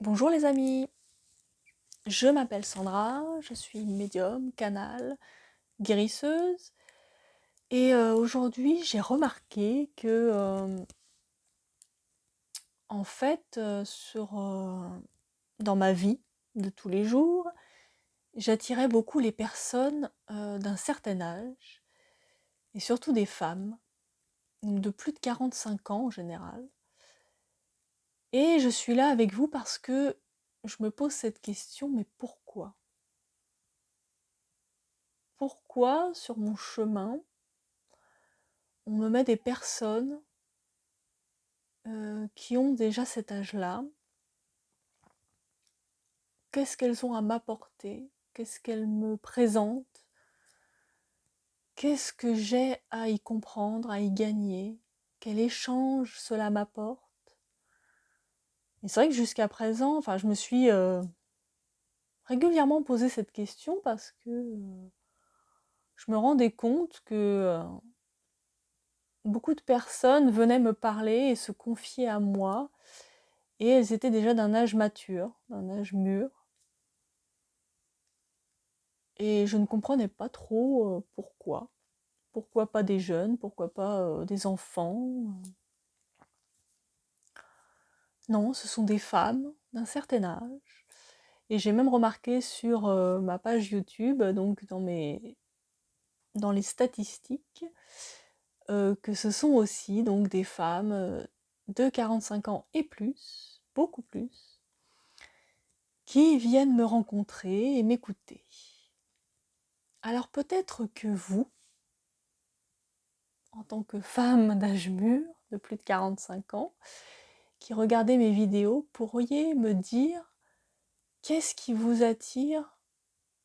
Bonjour les amis, je m'appelle Sandra, je suis médium, canal, guérisseuse et aujourd'hui j'ai remarqué que en fait dans ma vie de tous les jours, j'attirais beaucoup les personnes d'un certain âge et surtout des femmes, donc de plus de 45 ans en général. Et je suis là avec vous parce que je me pose cette question, mais pourquoi? Pourquoi sur mon chemin on me met des personnes qui ont déjà cet âge-là? Qu'est-ce qu'elles ont à m'apporter? Qu'est-ce qu'elles me présentent? Qu'est-ce que j'ai à y comprendre, à y gagner? Quel échange cela m'apporte? Et c'est vrai que jusqu'à présent, je me suis régulièrement posé cette question parce que je me rendais compte que beaucoup de personnes venaient me parler et se confier à moi, et elles étaient déjà d'un âge mature, d'un âge mûr. Et je ne comprenais pas trop pourquoi. Pourquoi pas des jeunes? Pourquoi pas des enfants? Non, ce sont des femmes d'un certain âge. Et j'ai même remarqué sur ma page YouTube, donc dans les statistiques, que ce sont aussi donc des femmes de 45 ans et plus, beaucoup plus, qui viennent me rencontrer et m'écouter. Alors peut-être que vous, en tant que femme d'âge mûr, de plus de 45 ans, qui regardez mes vidéos, pourriez me dire qu'est-ce qui vous attire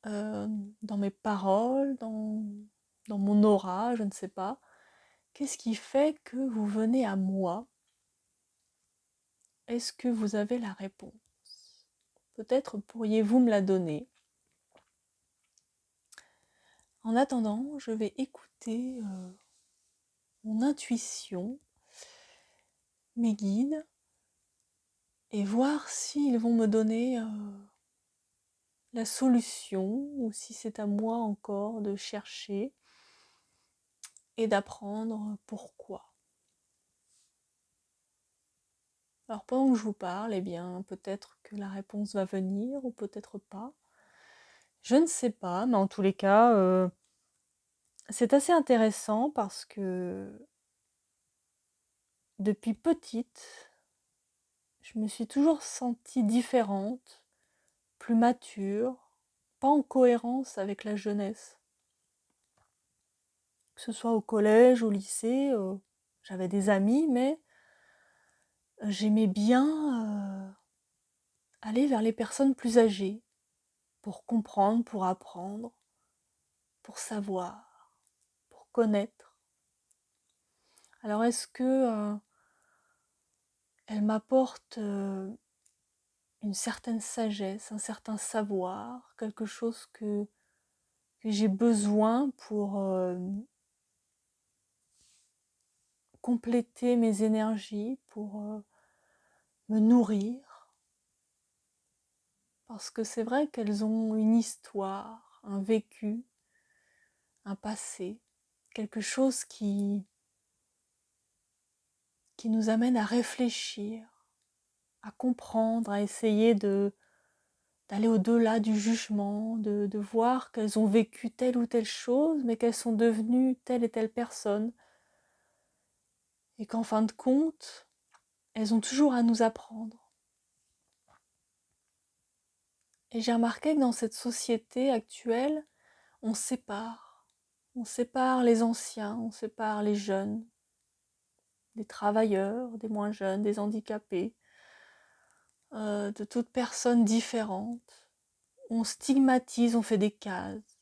dans mes paroles, dans mon aura, je ne sais pas. Qu'est-ce qui fait que vous venez à moi? Est-ce que vous avez la réponse? Peut-être pourriez-vous me la donner. En attendant, je vais écouter mon intuition, mes guides, et voir s'ils vont me donner la solution, ou si c'est à moi encore de chercher et d'apprendre pourquoi. Alors pendant que je vous parle, eh bien peut-être que la réponse va venir ou peut-être pas. Je ne sais pas, mais en tous les cas, c'est assez intéressant parce que depuis petite, je me suis toujours sentie différente, plus mature, pas en cohérence avec la jeunesse. Que ce soit au collège, au lycée, j'avais des amis, mais j'aimais bien aller vers les personnes plus âgées pour comprendre, pour apprendre, pour savoir, pour connaître. Alors est-ce que elle m'apporte une certaine sagesse, un certain savoir, quelque chose que j'ai besoin pour compléter mes énergies, pour me nourrir? Parce que c'est vrai qu'elles ont une histoire, un vécu, un passé, quelque chose qui nous amène à réfléchir, à comprendre, à essayer d'aller au-delà du jugement, de voir qu'elles ont vécu telle ou telle chose, mais qu'elles sont devenues telle et telle personne. Et qu'en fin de compte, elles ont toujours à nous apprendre. Et j'ai remarqué que dans cette société actuelle, on sépare. On sépare les anciens, on sépare les jeunes, des travailleurs, des moins jeunes, des handicapés, de toute personne différente. On stigmatise, on fait des cases.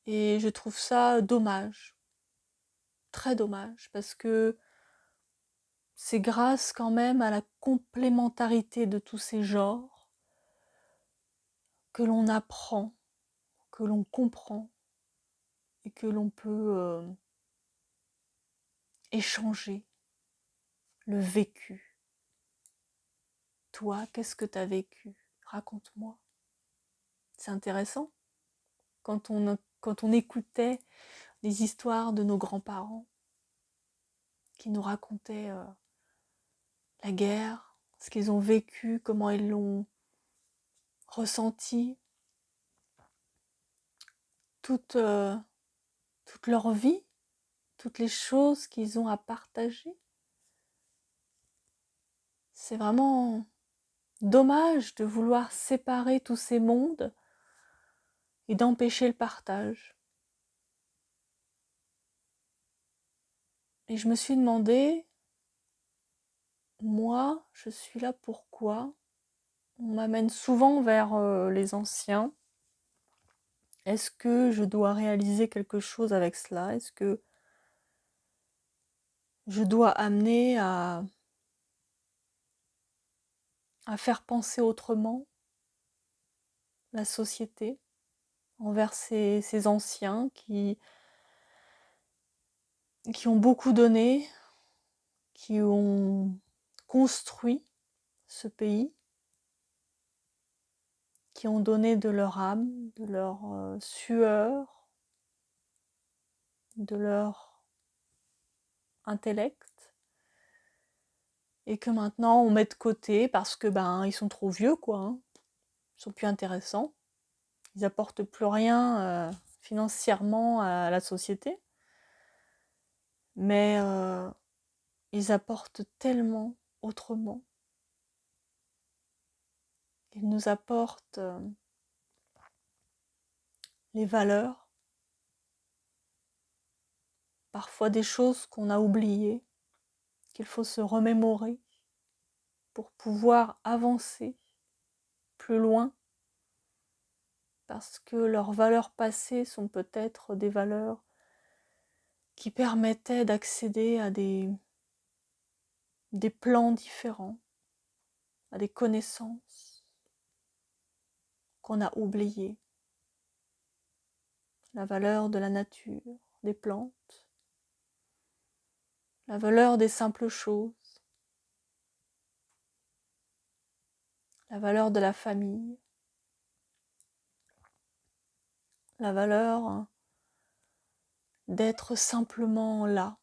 Et je trouve ça dommage, très dommage, parce que c'est grâce quand même à la complémentarité de tous ces genres que l'on apprend, que l'on comprend et que l'on peut échanger le vécu. toi, qu'est-ce que tu as vécu? Raconte-moi. C'est intéressant quand on écoutait les histoires de nos grands-parents qui nous racontaient la guerre, ce qu'ils ont vécu, comment ils l'ont ressenti, toute leur vie, toutes les choses qu'ils ont à partager. C'est vraiment dommage de vouloir séparer tous ces mondes et d'empêcher le partage. Et je me suis demandé, moi, je suis là pourquoi? On m'amène souvent vers les anciens. Est-ce que je dois réaliser quelque chose avec cela? Est-ce que je dois amener à faire penser autrement la société envers ces anciens qui ont beaucoup donné, qui ont construit ce pays, qui ont donné de leur âme, de leur sueur, de leur intellect, et que maintenant on met de côté parce que ils sont trop vieux, quoi, hein. Ils sont plus intéressants, ils apportent plus rien financièrement à la société, mais ils apportent tellement autrement. Ils nous apportent les valeurs, parfois des choses qu'on a oubliées, qu'il faut se remémorer pour pouvoir avancer plus loin, parce que leurs valeurs passées sont peut-être des valeurs qui permettaient d'accéder à des plans différents, à des connaissances qu'on a oubliées. La valeur de la nature, des plantes, la valeur des simples choses, la valeur de la famille, la valeur d'être simplement là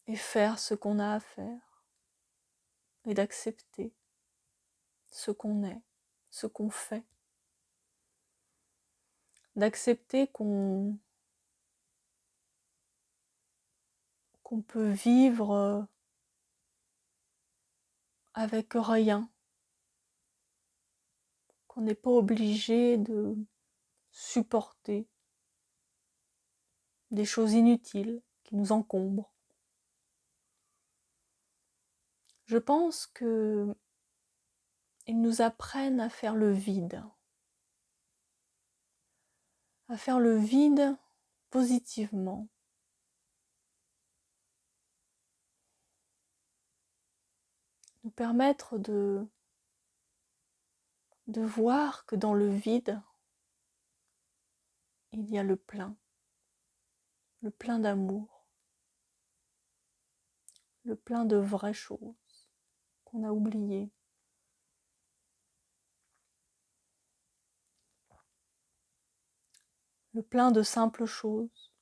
et faire ce qu'on a à faire et d'accepter ce qu'on est, ce qu'on fait, d'accepter qu'on peut vivre avec rien, qu'on n'est pas obligé de supporter des choses inutiles qui nous encombrent. Je pense que ils nous apprennent à faire le vide positivement. Nous permettre de voir que dans le vide, il y a le plein d'amour, le plein de vraies choses qu'on a oubliées. Le plein de simples choses.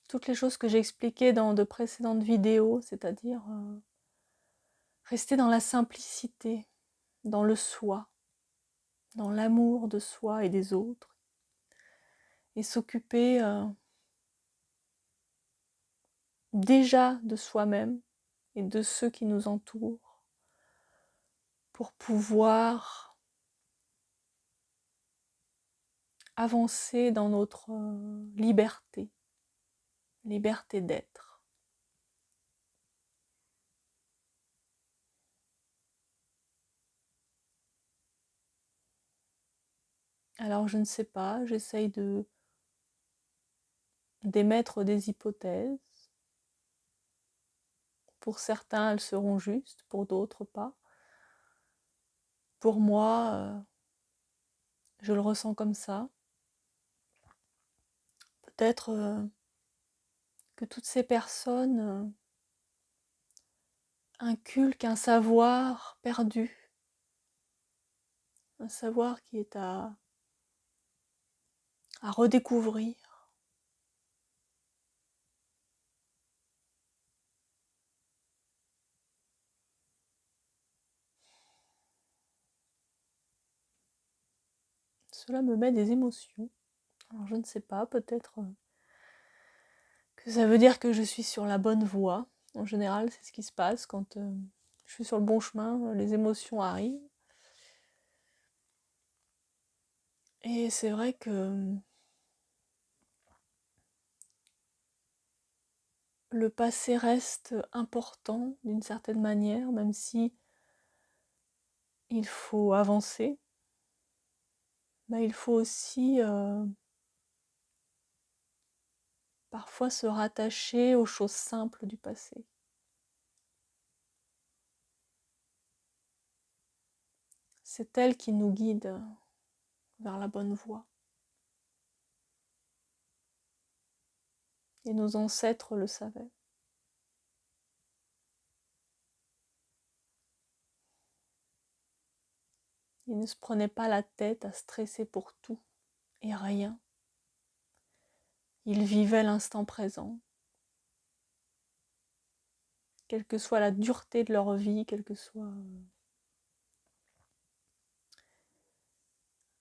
Toutes les choses que j'ai expliquées dans de précédentes vidéos, c'est-à-dire rester dans la simplicité, dans le soi, dans l'amour de soi et des autres, et s'occuper déjà de soi-même et de ceux qui nous entourent, pour pouvoir avancer dans notre liberté d'être. Alors je ne sais pas, j'essaye d'émettre des hypothèses. Pour certains, elles seront justes, pour d'autres pas. Pour moi, je le ressens comme ça. Peut-être que toutes ces personnes inculque un savoir perdu, un savoir qui est à redécouvrir. Cela me met des émotions. Alors je ne sais pas, peut-être que ça veut dire que je suis sur la bonne voie. En général, c'est ce qui se passe quand je suis sur le bon chemin, les émotions arrivent. Et c'est vrai que le passé reste important d'une certaine manière, même si il faut avancer. Mais il faut aussi parfois se rattacher aux choses simples du passé. C'est elle qui nous guide vers la bonne voie. Et nos ancêtres le savaient. Ils ne se prenaient pas la tête à stresser pour tout et rien. Ils vivaient l'instant présent. Quelle que soit la dureté de leur vie, quelle que soit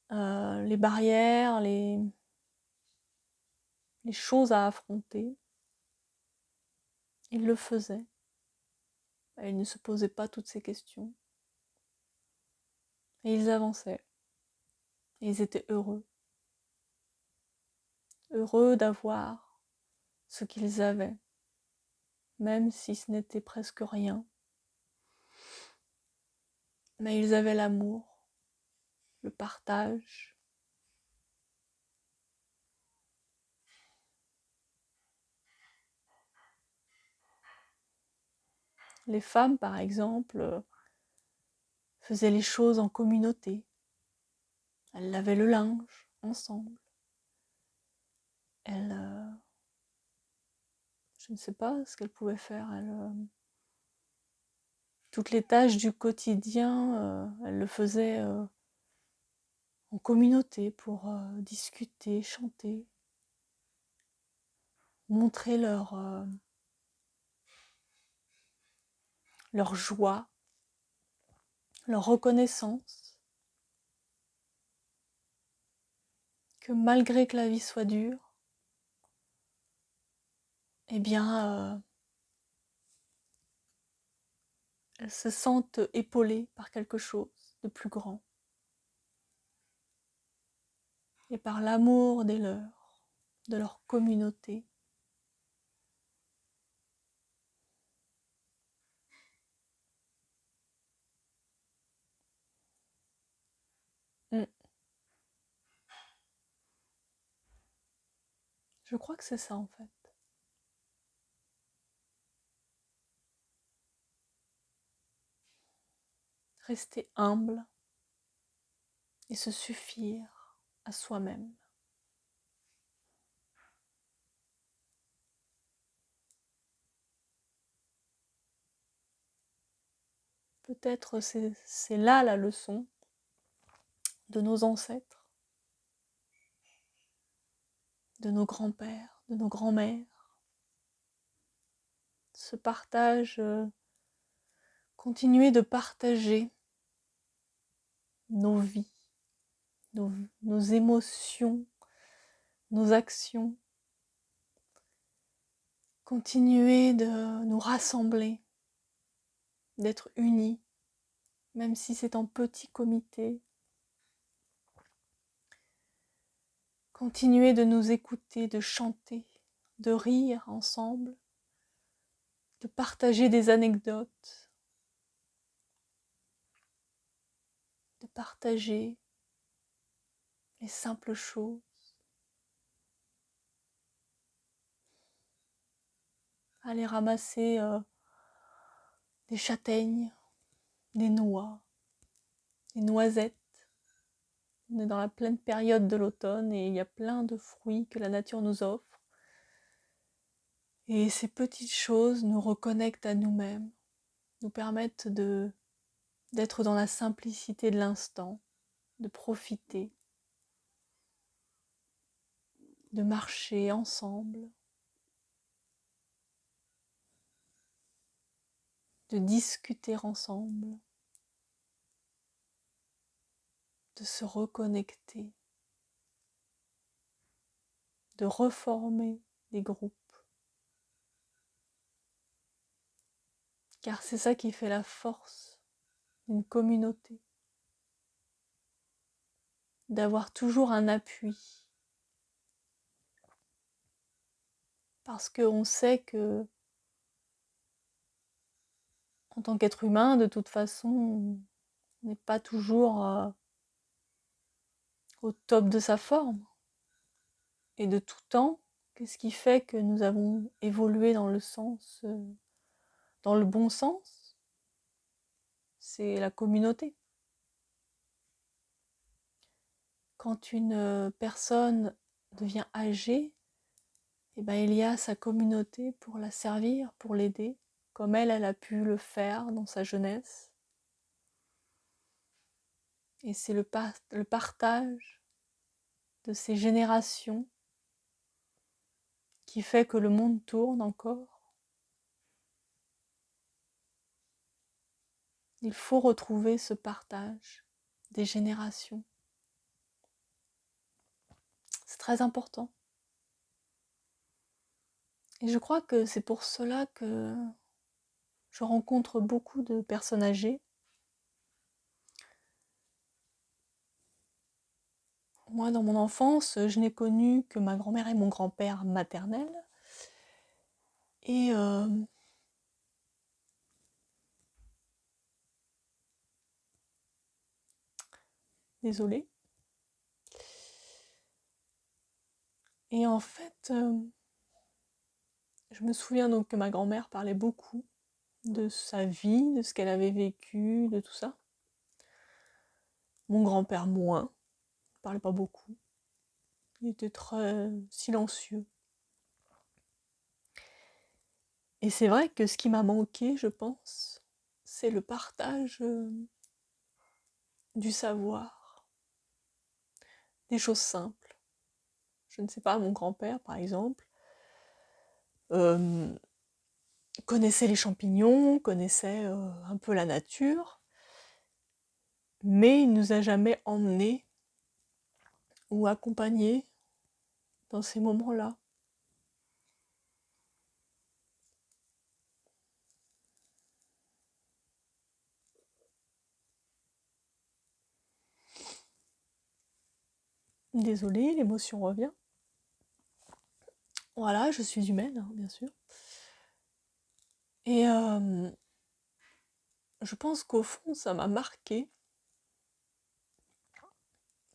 les barrières, les choses à affronter, ils le faisaient. Et ils ne se posaient pas toutes ces questions. Et ils avançaient. Et ils étaient heureux. Heureux d'avoir ce qu'ils avaient, même si ce n'était presque rien. Mais ils avaient l'amour, le partage. Les femmes, par exemple, faisaient les choses en communauté. Elles lavaient le linge ensemble. Elles, je ne sais pas ce qu'elles pouvaient faire. Toutes les tâches du quotidien, elles le faisaient en communauté pour discuter, chanter, montrer leur joie, leur reconnaissance, que malgré que la vie soit dure, eh bien, elles se sentent épaulées par quelque chose de plus grand et par l'amour des leurs, de leur communauté. Mm. Je crois que c'est ça en fait. Rester humble et se suffire à soi-même. Peut-être c'est là la leçon de nos ancêtres, de nos grands-pères, de nos grands-mères. Ce partage, continuer de partager nos vies, nos émotions, nos actions, continuer de nous rassembler, d'être unis, même si c'est en petit comité. Continuer de nous écouter, de chanter, de rire ensemble, de partager des anecdotes, de partager les simples choses. Aller ramasser des châtaignes, des noix, des noisettes. On est dans la pleine période de l'automne et il y a plein de fruits que la nature nous offre. Et ces petites choses nous reconnectent à nous-mêmes, nous permettent d'être dans la simplicité de l'instant, de profiter, de marcher ensemble, de discuter ensemble, de se reconnecter, de reformer des groupes. Car c'est ça qui fait la force d'une communauté, d'avoir toujours un appui. Parce qu'on sait que, en tant qu'être humain, de toute façon, on n'est pas toujours au top de sa forme. Et de tout temps, qu'est-ce qui fait que nous avons évolué dans le sens, dans le bon sens? C'est la communauté. Quand une personne devient âgée, eh ben, il y a sa communauté pour la servir, pour l'aider, comme elle a pu le faire dans sa jeunesse. Et c'est le partage de ces générations qui fait que le monde tourne encore. Il faut retrouver ce partage des générations. C'est très important. Et je crois que c'est pour cela que je rencontre beaucoup de personnes âgées. Moi, dans mon enfance, je n'ai connu que ma grand-mère et mon grand-père maternels. Et désolée. Et en fait, je me souviens donc que ma grand-mère parlait beaucoup de sa vie, de ce qu'elle avait vécu, de tout ça. Mon grand-père moins, il ne parlait pas beaucoup. Il était très silencieux. Et c'est vrai que ce qui m'a manqué, je pense, c'est le partage du savoir, des choses simples. Je ne sais pas, mon grand-père, par exemple, connaissait les champignons, connaissait un peu la nature, mais il ne nous a jamais emmenés ou accompagnés dans ces moments-là. Désolée, l'émotion revient. Voilà, je suis humaine, hein, bien sûr. Et je pense qu'au fond, ça m'a marquée,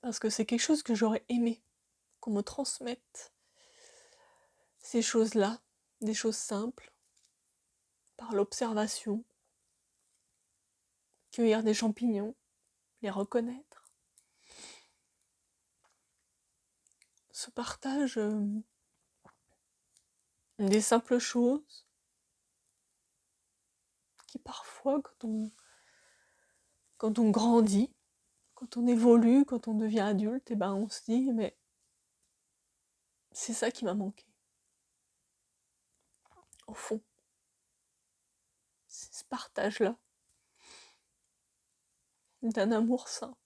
parce que c'est quelque chose que j'aurais aimé qu'on me transmette. Ces choses-là, des choses simples, par l'observation, cueillir des champignons, les reconnaître. Ce partage des simples choses qui parfois, quand on grandit, quand on évolue, quand on devient adulte, et ben on se dit, mais c'est ça qui m'a manqué. Au fond, c'est ce partage-là, d'un amour simple.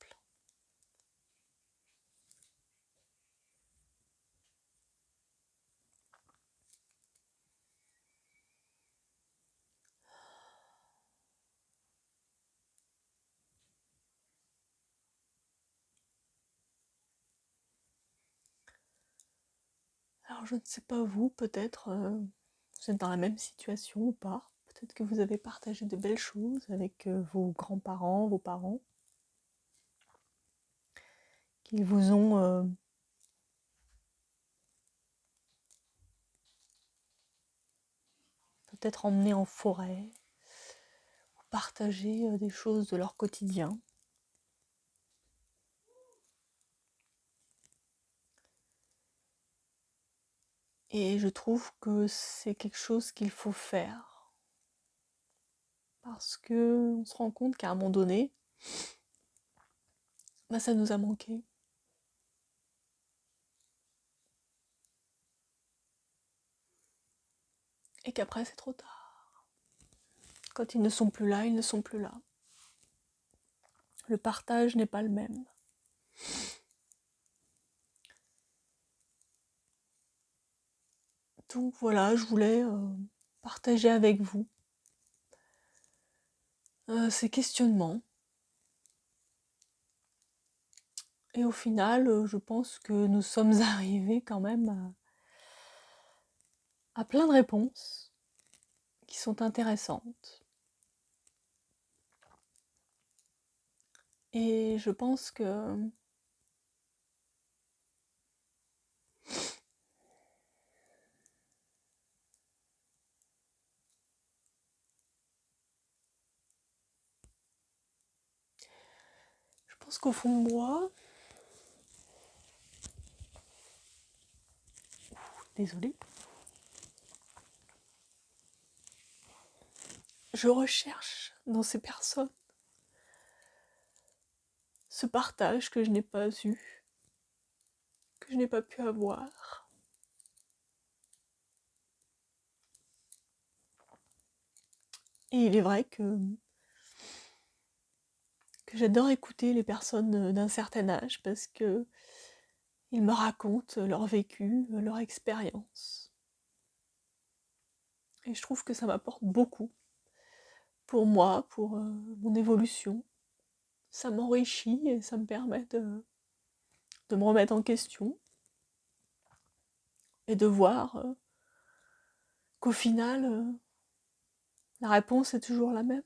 Alors je ne sais pas vous, peut-être vous êtes dans la même situation ou pas. Peut-être que vous avez partagé de belles choses avec vos grands-parents, vos parents, qui vous ont peut-être emmené en forêt, partagé des choses de leur quotidien. Et je trouve que c'est quelque chose qu'il faut faire. parce que on se rend compte qu'à un moment donné, ça nous a manqué. Et qu'après c'est trop tard. Quand ils ne sont plus là, ils ne sont plus là. Le partage n'est pas le même. Donc voilà, je voulais partager avec vous ces questionnements. Et au final, je pense que nous sommes arrivés quand même à plein de réponses qui sont intéressantes. Et je pense que qu'au fond de moi, désolée, je recherche dans ces personnes ce partage que je n'ai pas eu, que je n'ai pas pu avoir. Et il est vrai que j'adore écouter les personnes d'un certain âge parce que ils me racontent leur vécu, leur expérience. Et je trouve que ça m'apporte beaucoup pour moi, pour mon évolution. Ça m'enrichit et ça me permet de me remettre en question et de voir qu'au final, la réponse est toujours la même.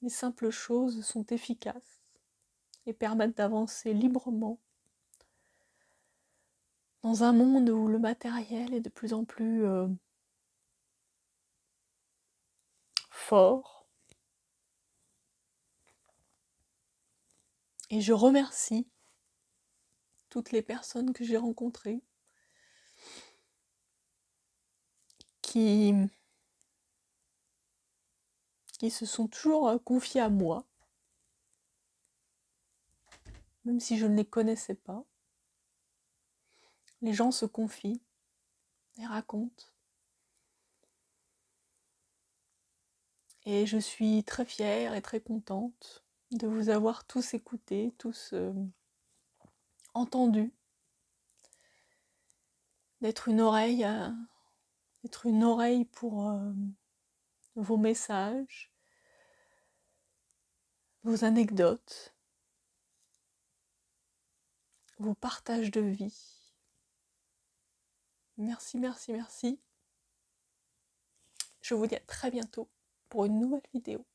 Les simples choses sont efficaces et permettent d'avancer librement dans un monde où le matériel est de plus en plus fort. Et je remercie toutes les personnes que j'ai rencontrées qui se sont toujours confiées à moi, même si je ne les connaissais pas. Les gens se confient et racontent. Et je suis très fière et très contente de vous avoir tous écoutés, tous entendus, d'être une oreille pour vos messages, vos anecdotes, vos partages de vie. Merci, merci, merci. Je vous dis à très bientôt pour une nouvelle vidéo.